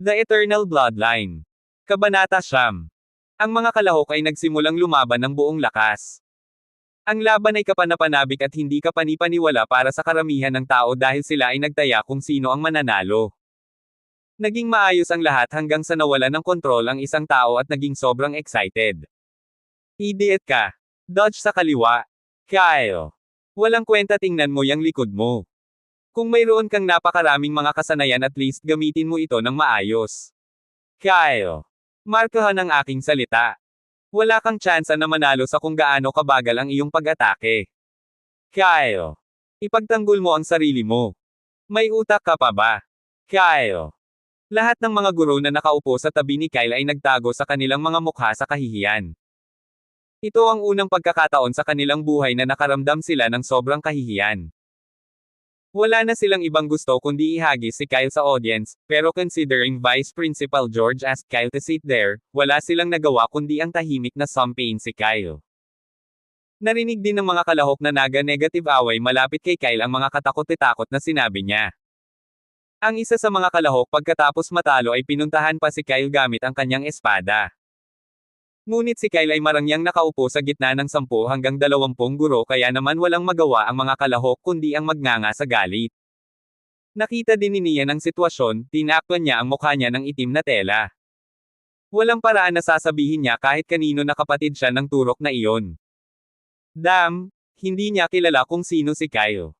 The Eternal Bloodline. Kabanata Siyam. Ang mga kalahok ay nagsimulang lumaban ng buong lakas. Ang laban ay kapanapanabik at hindi kapanipaniwala para sa karamihan ng tao dahil sila ay nagtaya kung sino ang mananalo. Naging maayos ang lahat hanggang sa nawalan ng kontrol ang isang tao at naging sobrang excited. Idiot ka. Dodge sa kaliwa. Kyle. Walang kwenta, tingnan mo yung likod mo. Kung mayroon kang napakaraming mga kasanayan, at least gamitin mo ito ng maayos. Kyle. Markahan ang aking salita. Wala kang tsansa na manalo sa kung gaano kabagal ang iyong pag-atake. Kyle. Ipagtanggol mo ang sarili mo. May utak ka pa ba? Kyle. Lahat ng mga guro na nakaupo sa tabi ni Kyle ay nagtago sa kanilang mga mukha sa kahihiyan. Ito ang unang pagkakataon sa kanilang buhay na nakaramdam sila ng sobrang kahihiyan. Wala na silang ibang gusto kundi ihagis si Kyle sa audience, pero considering Vice Principal George asked Kyle to sit there, wala silang nagawa kundi ang tahimik na sumpiin si Kyle. Narinig din ng mga kalahok na naga-negative away malapit kay Kyle ang mga katakot-takot na sinabi niya. Ang isa sa mga kalahok pagkatapos matalo ay pinuntahan pa si Kyle gamit ang kanyang espada. Ngunit si Kyle ay marangyang nakaupo sa gitna ng 10 hanggang 20 guro, kaya naman walang magawa ang mga kalahok kundi ang magnganga sa galit. Nakita din ni Nian ang sitwasyon, tinakpan niya ang mukha niya ng itim na tela. Walang paraan na sasabihin niya kahit kanino na kapatid siya ng turok na iyon. Damn, hindi niya kilala kung sino si Kyle.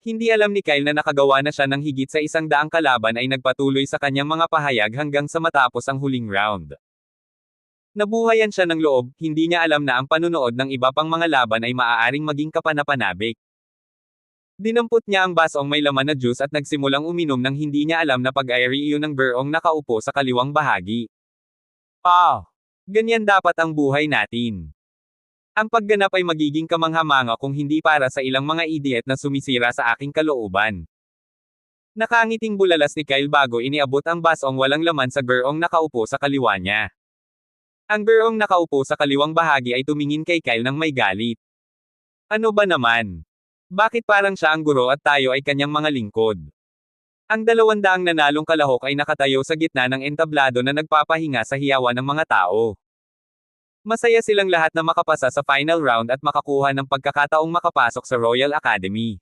Hindi alam ni Kyle na nakagawa na siya ng higit sa 100 kalaban ay nagpatuloy sa kanyang mga pahayag hanggang sa matapos ang huling round. Nabuhayan siya ng loob, hindi niya alam na ang panunood ng iba pang mga laban ay maaaring maging kapanapanabik. Dinampot niya ang basong may laman na juice at nagsimulang uminom ng hindi niya alam na pag-airi iyon ng bearong nakaupo sa kaliwang bahagi. Ganyan dapat ang buhay natin. Ang pagganap ay magiging kamangha-mangha kung hindi para sa ilang mga idiot na sumisira sa aking kalooban. Nakangiting bulalas ni Kyle bago iniabot ang basong walang laman sa bearong nakaupo sa kaliwa niya. Ang bearong nakaupo sa kaliwang bahagi ay tumingin kay Kyle ng may galit. Ano ba naman? Bakit parang siya ang guro at tayo ay kanyang mga lingkod? Ang 200 nanalong kalahok ay nakatayo sa gitna ng entablado na nagpapahinga sa hiyawan ng mga tao. Masaya silang lahat na makapasa sa final round at makakuha ng pagkakataong makapasok sa Royal Academy.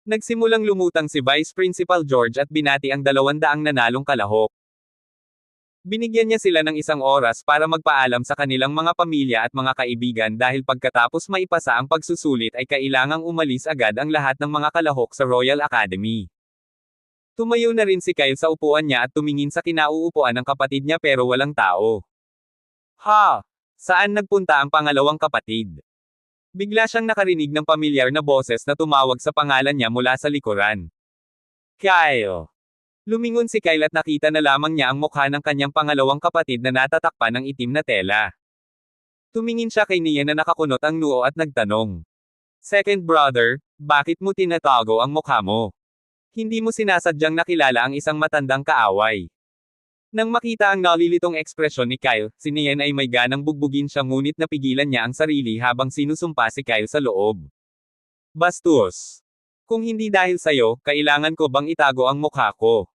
Nagsimulang lumutang si Vice Principal George at binati ang 200 nanalong kalahok. Binigyan niya sila ng 1 oras para magpaalam sa kanilang mga pamilya at mga kaibigan dahil pagkatapos maipasa ang pagsusulit ay kailangang umalis agad ang lahat ng mga kalahok sa Royal Academy. Tumayo na rin si Kyle sa upuan niya at tumingin sa kinauupuan ng kapatid niya pero walang tao. Saan nagpunta ang pangalawang kapatid? Bigla siyang nakarinig ng pamilyar na boses na tumawag sa pangalan niya mula sa likuran. Kyle! Lumingon si Kyle at nakita na lamang niya ang mukha ng kanyang pangalawang kapatid na natatakpan ng itim na tela. Tumingin siya kay Nian na nakakunot ang noo at nagtanong. Second brother, bakit mo tinatago ang mukha mo? Hindi mo sinasadyang nakilala ang isang matandang kaaway. Nang makita ang nalilitong ekspresyon ni Kyle, si Nian ay may ganang bugbugin siya ngunit napigilan niya ang sarili habang sinusumpa si Kyle sa loob. Bastos! Kung hindi dahil sa'yo, kailangan ko bang itago ang mukha ko?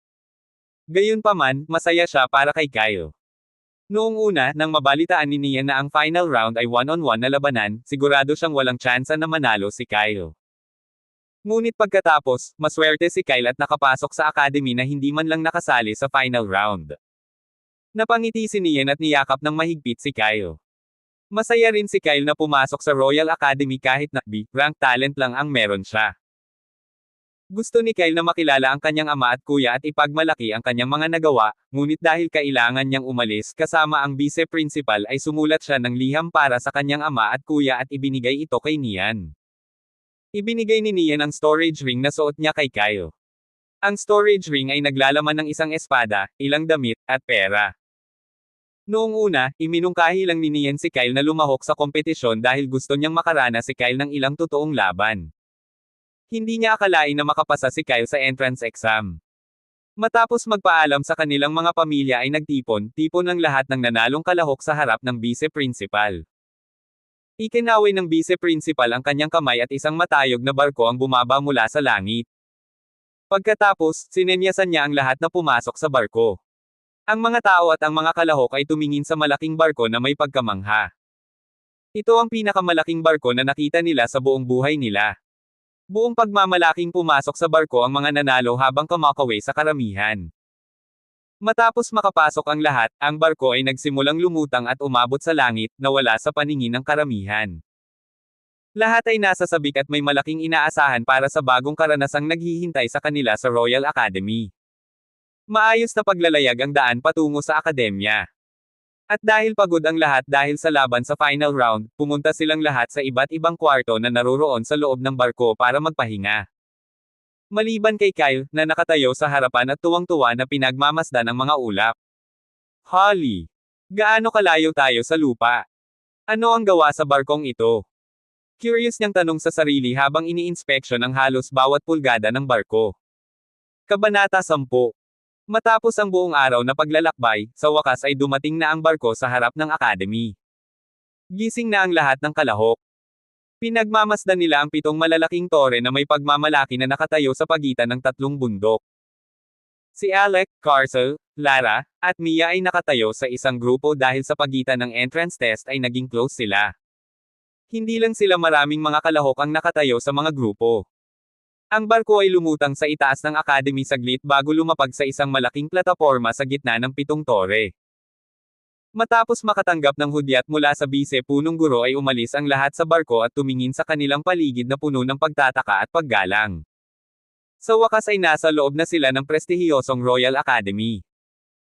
Gayunpaman, masaya siya para kay Kyle. Noong una, nang mabalitaan ni Nian na ang final round ay one-on-one na labanan, sigurado siyang walang tsansa na manalo si Kyle. Ngunit pagkatapos, maswerte si Kyle at nakapasok sa academy na hindi man lang nakasali sa final round. Napangiti si Nian at niyakap ng mahigpit si Kyle. Masaya rin si Kyle na pumasok sa Royal Academy kahit na B-rank talent lang ang meron siya. Gusto ni Kyle na makilala ang kanyang ama at kuya at ipagmalaki ang kanyang mga nagawa, ngunit dahil kailangan niyang umalis kasama ang vice-principal ay sumulat siya ng liham para sa kanyang ama at kuya at ibinigay ito kay Nian. Ibinigay ni Nian ang storage ring na suot niya kay Kyle. Ang storage ring ay naglalaman ng isang espada, ilang damit, at pera. Noong una, iminungkahi lang ni Nian si Kyle na lumahok sa kompetisyon dahil gusto niyang makarana si Kyle ng ilang totoong laban. Hindi niya akalain na makapasa si Kyle sa entrance exam. Matapos magpaalam sa kanilang mga pamilya ay nagtipon-tipon ang lahat ng nanalong kalahok sa harap ng vice-principal. Ikinaway ng vice-principal ang kanyang kamay at isang matayog na barko ang bumaba mula sa langit. Pagkatapos, sinenyasan niya ang lahat na pumasok sa barko. Ang mga tao at ang mga kalahok ay tumingin sa malaking barko na may pagkamangha. Ito ang pinakamalaking barko na nakita nila sa buong buhay nila. Buong pagmamalaking pumasok sa barko ang mga nanalo habang kumakaway sa karamihan. Matapos makapasok ang lahat, ang barko ay nagsimulang lumutang at umabot sa langit, na wala sa paningin ng karamihan. Lahat ay nasa sabik at may malaking inaasahan para sa bagong karanasang naghihintay sa kanila sa Royal Academy. Maayos na paglalayag ang daan patungo sa akademya. At dahil pagod ang lahat dahil sa laban sa final round, pumunta silang lahat sa iba't ibang kwarto na naroroon sa loob ng barko para magpahinga. Maliban kay Kyle, na nakatayo sa harapan at tuwang-tuwa na pinagmamasdan ang mga ulap. Holly, gaano kalayo tayo sa lupa? Ano ang gawa sa barkong ito? Curious niyang tanong sa sarili habang ini-inspeksyon ang halos bawat pulgada ng barko. Kabanata 10. Matapos ang buong araw na paglalakbay, sa wakas ay dumating na ang barko sa harap ng academy. Gising na ang lahat ng kalahok. Pinagmamasdan nila ang 7 malalaking tore na may pagmamalaki na nakatayo sa pagitan ng 3 bundok. Si Alec, Carcel, Lara, at Mia ay nakatayo sa isang grupo dahil sa pagitan ng entrance test ay naging close sila. Hindi lang sila, maraming mga kalahok ang nakatayo sa mga grupo. Ang barko ay lumutang sa itaas ng academy saglit bago lumapag sa isang malaking plataporma sa gitna ng 7 tore. Matapos makatanggap ng hudyat mula sa bise-punong guro ay umalis ang lahat sa barko at tumingin sa kanilang paligid na puno ng pagtataka at paggalang. Sa wakas ay nasa loob na sila ng prestihiyosong Royal Academy.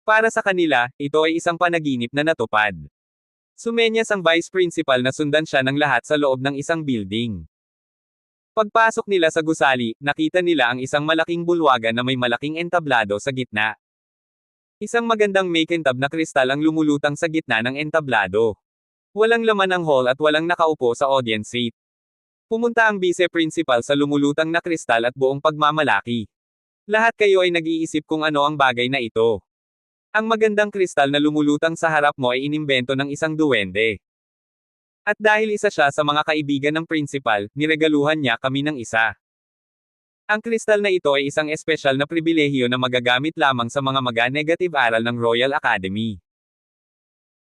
Para sa kanila, ito ay isang panaginip na natupad. Sumenyas ang vice principal na sundan siya ng lahat sa loob ng isang building. Pagpasok nila sa gusali, nakita nila ang isang malaking bulwagan na may malaking entablado sa gitna. Isang magandang makintab na kristal ang lumulutang sa gitna ng entablado. Walang laman ang hall at walang nakaupo sa audience seat. Pumunta ang vice-principal sa lumulutang na kristal at buong pagmamalaki. Lahat kayo ay nag-iisip kung ano ang bagay na ito. Ang magandang kristal na lumulutang sa harap mo ay inimbento ng isang duwende. At dahil isa siya sa mga kaibigan ng principal, niregaluhan niya kami ng isa. Ang kristal na ito ay isang espesyal na pribilehiyo na magagamit lamang sa mga maga-negative aral ng Royal Academy.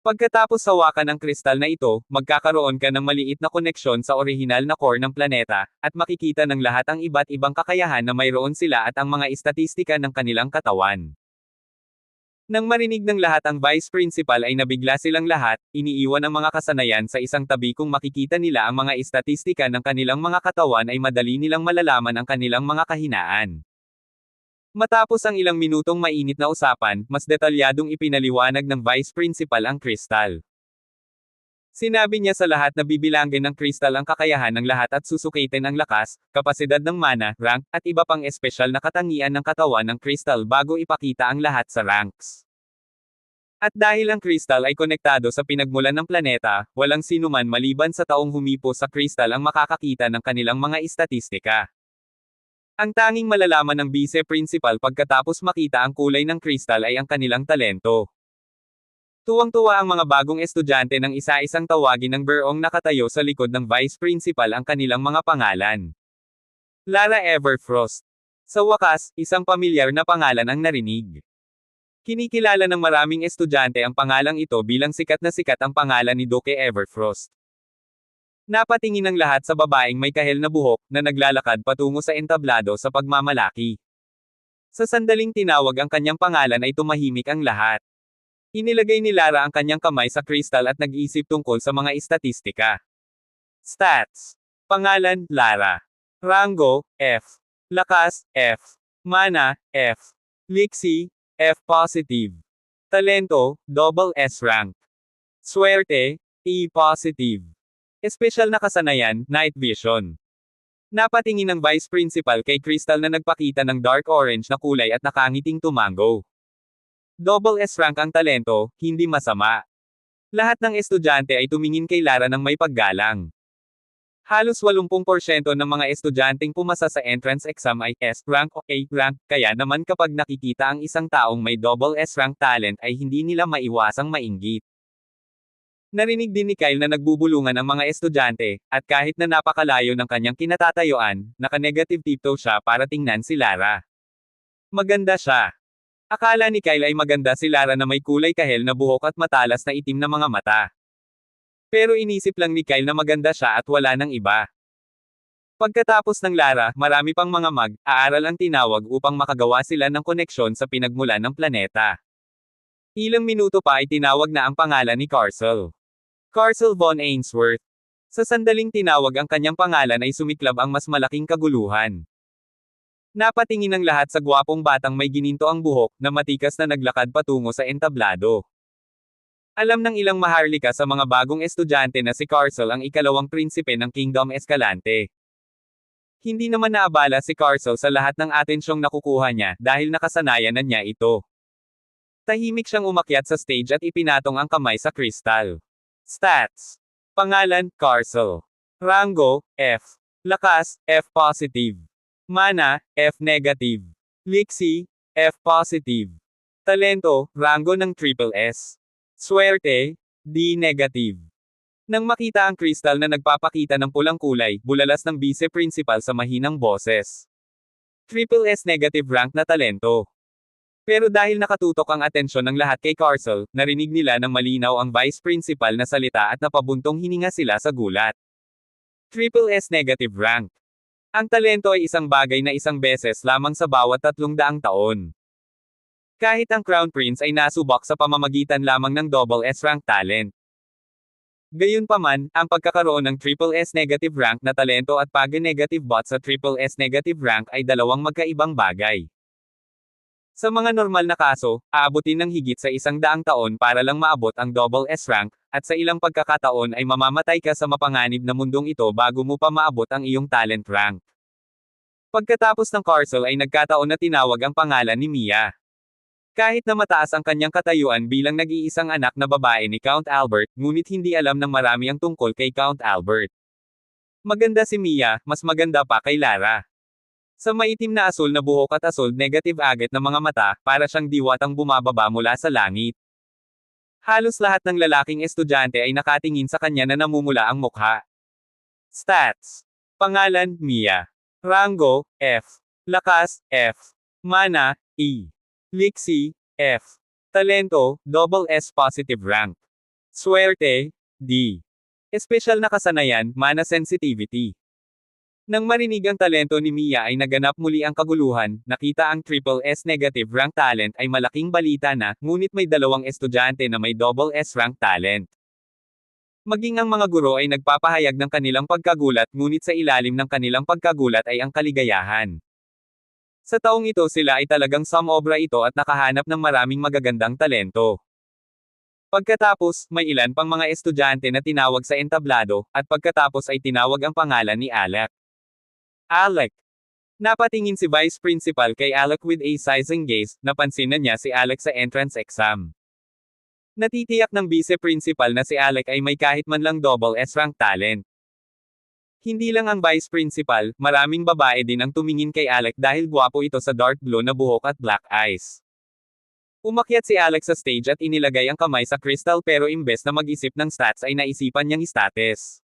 Pagkatapos hawakan ang kristal na ito, magkakaroon ka ng maliit na koneksyon sa orihinal na core ng planeta, at makikita ng lahat ang iba't ibang kakayahan na mayroon sila at ang mga istatistika ng kanilang katawan. Nang marinig ng lahat ang vice principal ay nabigla silang lahat, iniiwan ang mga kasanayan sa isang tabi kung makikita nila ang mga istatistika ng kanilang mga katawan ay madali nilang malalaman ang kanilang mga kahinaan. Matapos ang ilang minutong mainit na usapan, mas detalyadong ipinaliwanag ng vice principal ang kristal. Sinabi niya sa lahat na bibilangin ng kristal ang kakayahan ng lahat at susukitin ang lakas, kapasidad ng mana, rank, at iba pang espesyal na katangian ng katawan ng kristal bago ipakita ang lahat sa ranks. At dahil ang kristal ay konektado sa pinagmulan ng planeta, walang sinuman maliban sa taong humipo sa kristal ang makakakita ng kanilang mga istatistika. Ang tanging malalaman ng vice-principal pagkatapos makita ang kulay ng kristal ay ang kanilang talento. Tuwang-tuwa ang mga bagong estudyante ng isa-isang tawagin ng berong nakatayo sa likod ng vice principal ang kanilang mga pangalan. Lara Everfrost. Sa wakas, isang pamilyar na pangalan ang narinig. Kinikilala ng maraming estudyante ang pangalang ito bilang sikat ang pangalan ni Duke Everfrost. Napatingin ang lahat sa babaeng may kahel na buhok, na naglalakad patungo sa entablado sa pagmamalaki. Sa sandaling tinawag ang kanyang pangalan ay tumahimik ang lahat. Inilagay ni Lara ang kanyang kamay sa kristal at nag-iisip tungkol sa mga istatistika. Stats. Pangalan, Lara. Rango, F. Lakas, F. Mana, F. Lixie, F positive. Talento, double S rank. Swerte, E positive. Espesyal na kasanayan, night vision. Napatingin ng vice principal kay Crystal na nagpakita ng dark orange na kulay at nakangiting tumango. Double S rank ang talento, hindi masama. Lahat ng estudyante ay tumingin kay Lara ng may paggalang. Halos 80% ng mga estudyanteng pumasa sa entrance exam ay S rank o A rank, kaya naman kapag nakikita ang isang taong may double S rank talent ay hindi nila maiwasang mainggit. Narinig din ni Kyle na nagbubulungan ang mga estudyante, at kahit na napakalayo ng kanyang kinatatayuan, naka-negative tiptoe siya para tingnan si Lara. Maganda siya. Akala ni Kyle ay maganda si Lara na may kulay kahel na buhok at matalas na itim na mga mata. Pero inisip lang ni Kyle na maganda siya at wala nang iba. Pagkatapos ng Lara, marami pang mga mag-aaral ang tinawag upang makagawa sila ng koneksyon sa pinagmulan ng planeta. Ilang minuto pa ay tinawag na ang pangalan ni Carcel. Carcel von Ainsworth. Sa sandaling tinawag ang kanyang pangalan ay sumiklab ang mas malaking kaguluhan. Napatingin ang lahat sa gwapong batang may gininto ang buhok, na matikas na naglakad patungo sa entablado. Alam ng ilang maharlika sa mga bagong estudyante na si Carcel ang ikalawang prinsipe ng Kingdom Escalante. Hindi naman naabala si Carcel sa lahat ng atensyong nakukuha niya dahil nakasanayan na niya ito. Tahimik siyang umakyat sa stage at ipinatong ang kamay sa kristal. Stats. Pangalan, Carcel. Rango, F. Lakas, F positive. Mana, F negative. Liksi, F positive. Talento, rango ng triple S. Swerte, D negative. Nang makita ang kristal na nagpapakita ng pulang kulay, bulalas ng vice-principal sa mahinang boses. Triple S negative rank na talento. Pero dahil nakatutok ang atensyon ng lahat kay Carcel, narinig nila ng malinaw ang vice-principal na salita at napabuntong hininga sila sa gulat. Triple S negative rank. Ang talento ay isang bagay na isang beses lamang sa bawat 300 taon. Kahit ang Crown Prince ay nasubok sa pamamagitan lamang ng double S rank talent. Gayunpaman, ang pagkakaroon ng triple S negative rank na talento at pag-negative bot sa triple S negative rank ay dalawang magkaibang bagay. Sa mga normal na kaso, aabutin ng higit sa 100 taon para lang maabot ang double S rank, at sa ilang pagkakataon ay mamamatay ka sa mapanganib na mundong ito bago mo pa maabot ang iyong talent rank. Pagkatapos ng Carcel ay nagkataon na tinawag ang pangalan ni Mia. Kahit na mataas ang kanyang katayuan bilang nag-iisang anak na babae ni Count Albert, ngunit hindi alam ng marami ang tungkol kay Count Albert. Maganda si Mia, mas maganda pa kay Lara. Sa maitim na asul na buhok at asul negative agate na mga mata, para siyang diwatang bumababa mula sa langit. Halos lahat ng lalaking estudyante ay nakatingin sa kanya na namumula ang mukha. Stats. Pangalan, Mia. Rango, F. Lakas, F. Mana, E. Liksi, F. Talento, double S positive rank. Swerte, D. Espesyal na kasanayan, mana sensitivity. Nang marinig ang talento ni Mia ay naganap muli ang kaguluhan, nakita ang triple S negative rank talent ay malaking balita na, ngunit may dalawang estudyante na may double S rank talent. Maging ang mga guro ay nagpapahayag ng kanilang pagkagulat ngunit sa ilalim ng kanilang pagkagulat ay ang kaligayahan. Sa taong ito sila ay talagang sumobra ito at nakahanap ng maraming magagandang talento. Pagkatapos, may ilan pang mga estudyante na tinawag sa entablado, at pagkatapos ay tinawag ang pangalan ni Alec. Alec. Napatingin si Vice Principal kay Alec with a sizing gaze, napansin na niya si Alec sa entrance exam. Natitiyak ng Vice Principal na si Alec ay may kahit man lang double S rank talent. Hindi lang ang Vice Principal, maraming babae din ang tumingin kay Alec dahil gwapo ito sa dark blue na buhok at black eyes. Umakyat si Alec sa stage at inilagay ang kamay sa kristal pero imbes na mag-isip ng stats ay naisipan niyang status.